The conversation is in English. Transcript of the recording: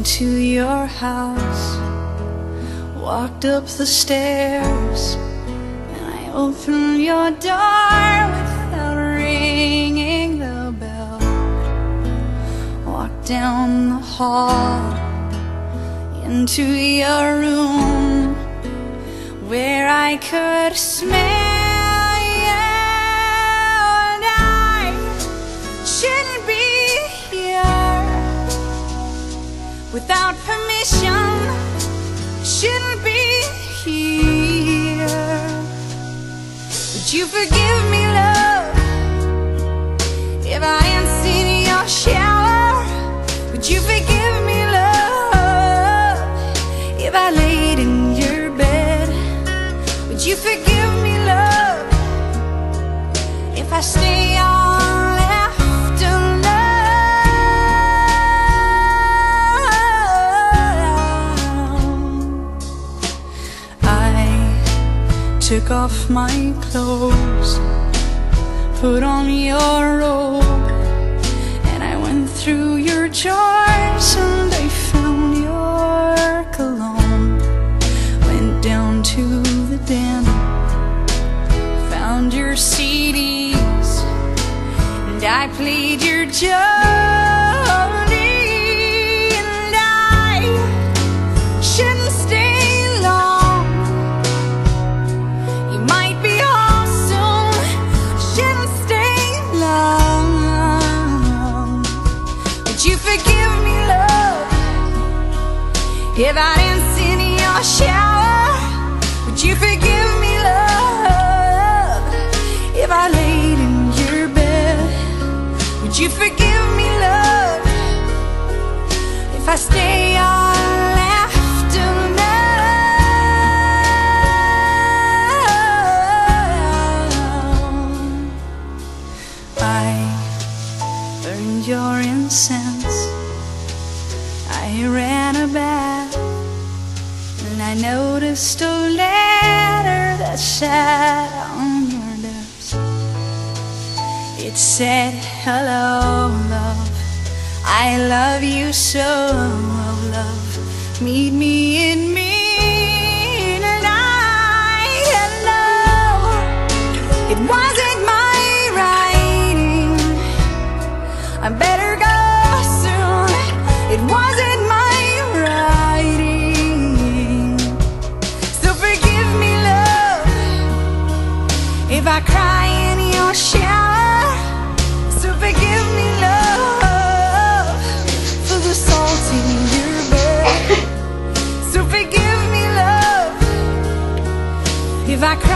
into your house, walked up the stairs, and I opened your door without ringing the bell. Walked down the hall into your room, where I could smell you, and I shouldn't be here without permission. Shouldn't be here. Would you forgive me, love, if I ain't seen your shower? Would you forgive me, love, if I laid in your bed? Would you forgive me, love, if I stay on after love? I took off my clothes, put on your robe, and I went through your drawers and I found your cologne. Went down to the den, found your CDs, and I played your Jolene. And I shouldn't stay long. You might be awesome, shouldn't stay long. Would you forgive me, love, if I didn't sit in your shower? Would you forgive me, love, if I laid in your bed? Would you forgive me, love, if I stay all afternoon? I burned your incense, I ran a bath, and I noticed a letter that sat on your desk. It said, hello, love, I love you so, love, meet me in midnight. Hello, it wasn't my writing, I better go soon. It wasn't my writing, so forgive me, love, if I cry in your shower. So forgive me, love, for the salt in your bed. So forgive me, love, if I cry